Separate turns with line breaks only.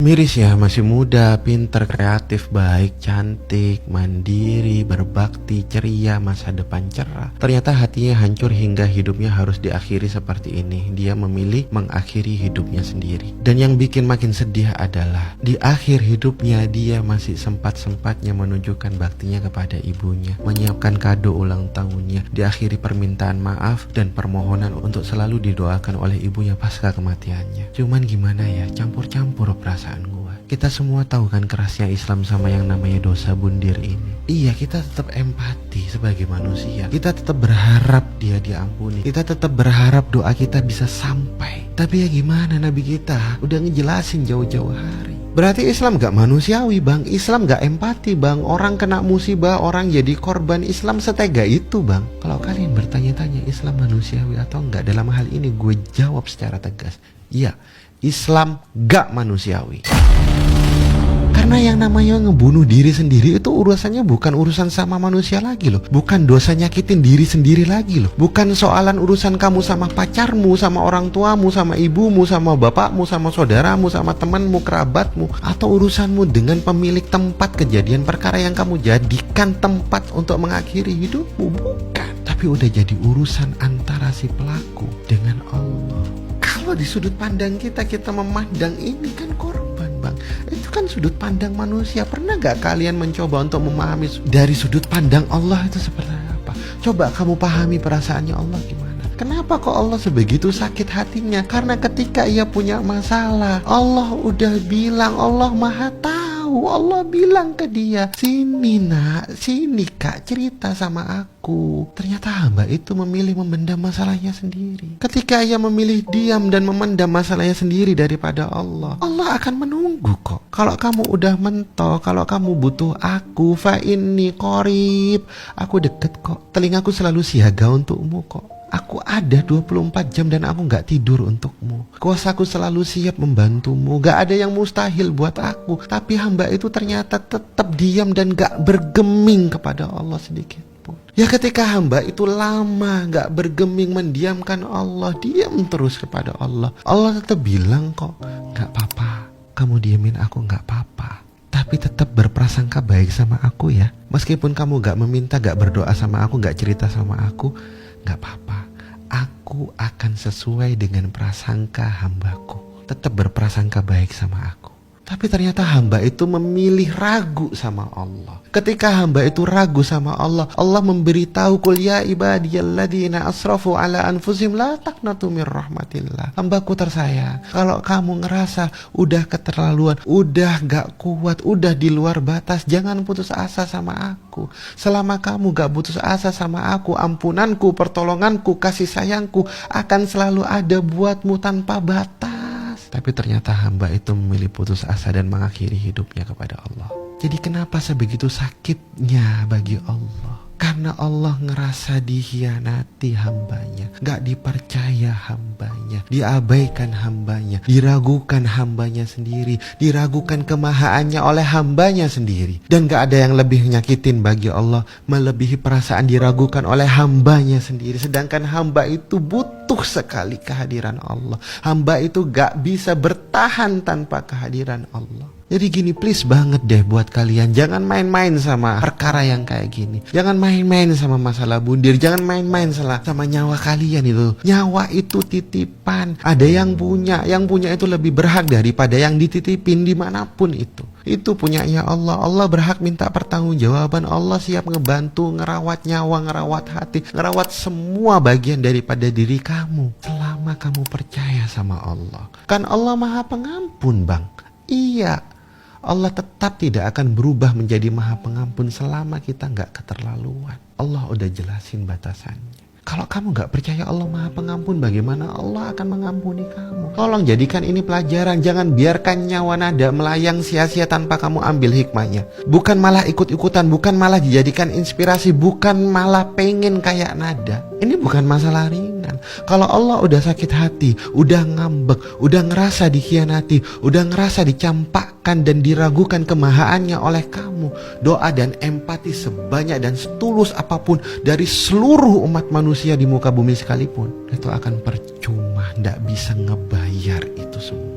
Miris ya, masih muda, pinter, kreatif, baik, cantik, mandiri, berbakti, ceria, masa depan cerah. Ternyata hatinya hancur hingga hidupnya harus diakhiri seperti ini. Dia memilih mengakhiri hidupnya sendiri. Dan yang bikin makin sedih adalah di akhir hidupnya dia masih sempat-sempatnya menunjukkan baktinya kepada ibunya, menyiapkan kado ulang tahunnya, diakhiri permintaan maaf dan permohonan untuk selalu didoakan oleh ibunya pasca kematiannya. Cuman gimana ya, campur-campur perasaan gua. Kita semua tahu kan kerasnya Islam sama yang namanya dosa bundir ini. Iya, kita tetap empati sebagai manusia. Kita tetap berharap dia diampuni. Kita tetap berharap doa kita bisa sampai. Tapi ya gimana, Nabi kita udah ngejelasin jauh-jauh hari. Berarti Islam gak manusiawi bang. Islam gak empati bang. Orang kena musibah, orang jadi korban. Islam setega itu bang. Kalau kalian bertanya-tanya Islam manusiawi atau enggak, dalam hal ini gue jawab secara tegas, iya, Islam gak manusiawi. Karena yang namanya ngebunuh diri sendiri itu urusannya bukan urusan sama manusia lagi loh. Bukan dosa nyakitin diri sendiri lagi loh. Bukan soalan urusan kamu sama pacarmu, sama orang tuamu, sama ibumu, sama bapakmu, sama saudaramu, sama temanmu, kerabatmu, atau urusanmu dengan pemilik tempat kejadian perkara yang kamu jadikan tempat untuk mengakhiri hidupmu. Bukan. Tapi udah jadi urusan antara si pelaku dengan Allah. Kalau di sudut pandang kita memandang ini kan korban bang. Itu kan sudut pandang manusia. Pernah gak kalian mencoba untuk memahami dari sudut pandang Allah itu seperti apa? Coba kamu pahami perasaannya Allah gimana. Kenapa kok Allah sebegitu sakit hatinya? Karena ketika ia punya masalah, Allah udah bilang, Allah maha tahu. Allah bilang ke dia, sini nak, sini kak, cerita sama aku. Ternyata hamba itu memilih memendam masalahnya sendiri. Ketika ia memilih diam dan memendam masalahnya sendiri daripada Allah, Allah akan menunggu kok. Kalau kamu udah mentok, kalau kamu butuh aku, fa inni qarib, aku deket kok. Telingaku selalu siaga untukmu kok. Aku ada 24 jam dan aku gak tidur untukmu. Kuasaku selalu siap membantumu. Gak ada yang mustahil buat aku. Tapi hamba itu ternyata tetap diam dan gak bergeming kepada Allah sedikit pun. Ya ketika hamba itu lama gak bergeming mendiamkan Allah, diam terus kepada Allah, Allah tetap bilang kok, gak apa-apa, kamu diamin aku gak apa-apa. Tapi tetap berprasangka baik sama aku ya. Meskipun kamu gak meminta, gak berdoa sama aku, gak cerita sama aku, gak apa-apa. Aku akan sesuai dengan prasangka hambaku. Tetap berprasangka baik sama aku. Tapi ternyata hamba itu memilih ragu sama Allah. Ketika hamba itu ragu sama Allah, Allah memberitahu, qul ya ibadiyalladzina asrafu ala anfusihim la taqnatu mir rahmatillah. Hambaku tersayang, kalau kamu ngerasa udah keterlaluan, udah gak kuat, udah di luar batas, jangan putus asa sama aku. Selama kamu gak putus asa sama aku, ampunanku, pertolonganku, kasih sayangku akan selalu ada buatmu tanpa batas. Tapi ternyata hamba itu memilih putus asa dan mengakhiri hidupnya kepada Allah. Jadi kenapa sebegitu sakitnya bagi Allah? Karena Allah ngerasa dikhianati hambanya, gak dipercaya hambanya, diabaikan hambanya, diragukan hambanya sendiri, diragukan kemahaannya oleh hambanya sendiri. Dan gak ada yang lebih nyakitin bagi Allah melebihi perasaan diragukan oleh hambanya sendiri. Sedangkan hamba itu butuh sekali kehadiran Allah. Hamba itu gak bisa bertahan tanpa kehadiran Allah. Jadi gini, please banget deh buat kalian, jangan main-main sama perkara yang kayak gini. Jangan main-main sama masalah bundir. Jangan main-main sama nyawa kalian itu. Nyawa itu titipan. Ada yang punya itu lebih berhak daripada yang dititipin dimanapun itu. Itu punyanya Allah. Allah berhak minta pertanggungjawaban. Allah siap ngebantu, ngerawat nyawa, ngerawat hati, ngerawat semua bagian daripada diri kamu. Selama kamu percaya sama Allah. Kan Allah maha pengampun bang. Iya, Allah tetap tidak akan berubah menjadi maha pengampun selama kita gak keterlaluan. Allah udah jelasin batasannya. Kalau kamu gak percaya Allah maha pengampun, bagaimana Allah akan mengampuni kamu? Tolong jadikan ini pelajaran. Jangan biarkan nyawa nada melayang sia-sia tanpa kamu ambil hikmahnya. Bukan malah ikut-ikutan, bukan malah dijadikan inspirasi, bukan malah pengen kayak nada. Ini bukan masalah ringan. Kalau Allah udah sakit hati, udah ngambek, udah ngerasa dikhianati, udah ngerasa dicampakkan dan diragukan kemahaannya oleh kamu, doa dan empati sebanyak dan setulus apapun dari seluruh umat manusia di muka bumi sekalipun, itu akan percuma, nggak bisa ngebayar itu semua.